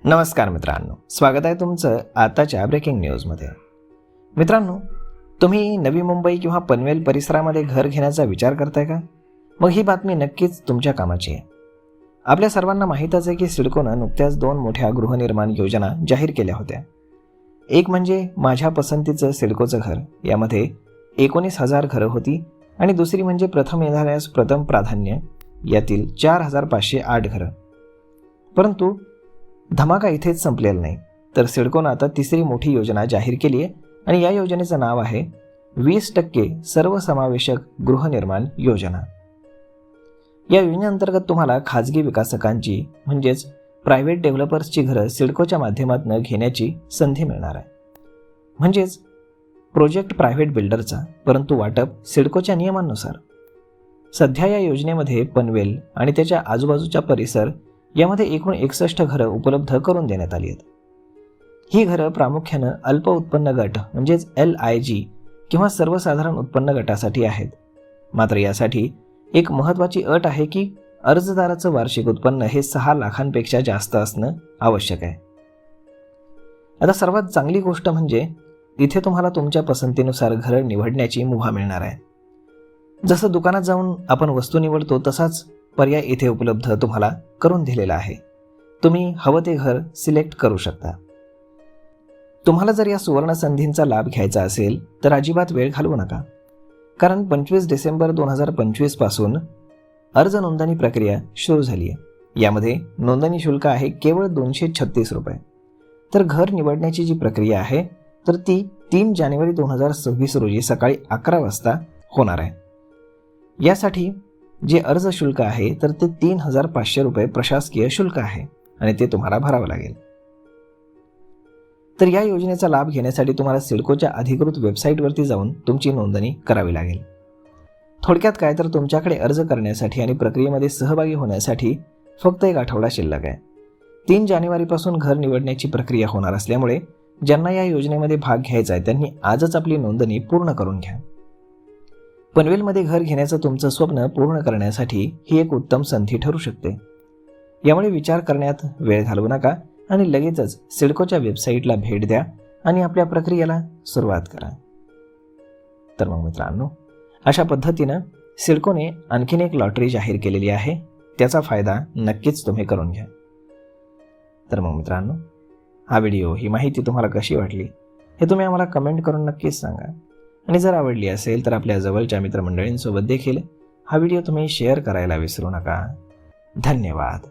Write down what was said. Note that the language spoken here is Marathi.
नमस्कार मित्रांनो, स्वागत आहे तुमचं आताच्या ब्रेकिंग न्यूजमध्ये. मित्रांनो, तुम्ही नवी मुंबई किंवा पनवेल परिसरामध्ये घर घेण्याचा विचार करताय का? मग ही बातमी नक्कीच तुमच्या कामाची आहे. आपल्या सर्वांना माहीतच आहे की सिडकोनं नुकत्याच 2 मोठ्या गृहनिर्माण योजना जाहीर केल्या होत्या. एक म्हणजे माझ्या पसंतीचं सिडकोचं घर, यामध्ये 19,000 घरं होती, आणि दुसरी म्हणजे प्रथम येणाऱ्यास प्रथम प्राधान्य, यातील 4,508 घरं. परंतु धमाका इथेच संपलेला नाही, तर सिडकोनं आता तिसरी मोठी योजना जाहीर केली आहे, आणि या योजनेचं नाव आहे 20% सर्वसमावेशक गृहनिर्माण योजना. या योजनेअंतर्गत तुम्हाला खाजगी विकासकांची म्हणजेच प्रायव्हेट डेव्हलपर्सची घरं सिडकोच्या माध्यमातून घेण्याची संधी मिळणार आहे. म्हणजेच प्रोजेक्ट प्रायव्हेट बिल्डरचा, परंतु वाटप सिडकोच्या नियमांनुसार. सध्या या योजनेमध्ये पनवेल आणि त्याच्या आजूबाजूचा परिसर यामध्ये एकूण 61 घरं उपलब्ध करून देण्यात आली आहेत. ही घरं प्रामुख्यानं अल्प उत्पन्न गट म्हणजेच LIG किंवा सर्वसाधारण उत्पन्न गटासाठी आहेत. मात्र यासाठी एक महत्त्वाची अट आहे की अर्जदाराचं वार्षिक उत्पन्न हे 6 लाखांपेक्षा जास्त असणं आवश्यक आहे. आता सर्वात चांगली गोष्ट म्हणजे इथे तुम्हाला तुमच्या पसंतीनुसार घरं निवडण्याची मुभा मिळणार आहे. जसं दुकानात जाऊन आपण वस्तू निवडतो तसाच पर्याय इथे उपलब्ध तुम्हाला करून दिलेला आहे. तुम्ही हवं ते घर सिलेक्ट करू शकता. तुम्हाला जर या सुवर्ण संधींचा लाभ घ्यायचा असेल तर अजिबात वेळ घालवू नका, कारण 25 डिसेंबर 2025 पासून अर्ज नोंदणी प्रक्रिया सुरू झाली आहे. यामध्ये नोंदणी शुल्क आहे केवळ 236 रुपये. तर घर निवडण्याची जी प्रक्रिया आहे तर ती 3 जानेवारी 2026 रोजी सकाळी 11 वाजता होणार आहे. यासाठी जे अर्ज शुल्क आहे तर ते 3,500 रुपये प्रशासकीय शुल्क आहे, आणि ते तुम्हाला भरावं लागेल. तर या योजनेचा लाभ घेण्यासाठी तुम्हाला सिडकोच्या अधिकृत वेबसाईटवरती जाऊन तुमची नोंदणी करावी लागेल. थोडक्यात काय, तर तुमच्याकडे अर्ज करण्यासाठी आणि प्रक्रियेमध्ये सहभागी होण्यासाठी फक्त 1 आठवडा शिल्लक आहे. 3 जानेवारीपासून घर निवडण्याची प्रक्रिया होणार असल्यामुळे ज्यांना या योजनेमध्ये भाग घ्यायचा आहे त्यांनी आजच आपली नोंदणी पूर्ण करून घ्या. पनवेलमध्ये घर घेण्याचं तुमचं स्वप्न पूर्ण करण्यासाठी ही एक उत्तम संधी ठरू शकते. यामुळे विचार करण्यात वेळ घालवू नका आणि लगेचच सिडकोच्या वेबसाईटला भेट द्या आणि आपल्या प्रक्रियेला सुरुवात करा. तर मग मित्रांनो, अशा पद्धतीनं सिडकोने आणखीन एक लॉटरी जाहीर केलेली आहे. त्याचा फायदा नक्कीच तुम्ही करून घ्या. तर मग मित्रांनो, हा व्हिडिओ, ही माहिती तुम्हाला कशी वाटली हे तुम्ही आम्हाला कमेंट करून नक्कीच सांगा. आणि जर आवडली असेल तर आपल्या जवळच्या मित्रमंडळींसोबत देखील हा व्हिडिओ तुम्ही शेअर करायला विसरू नका. धन्यवाद.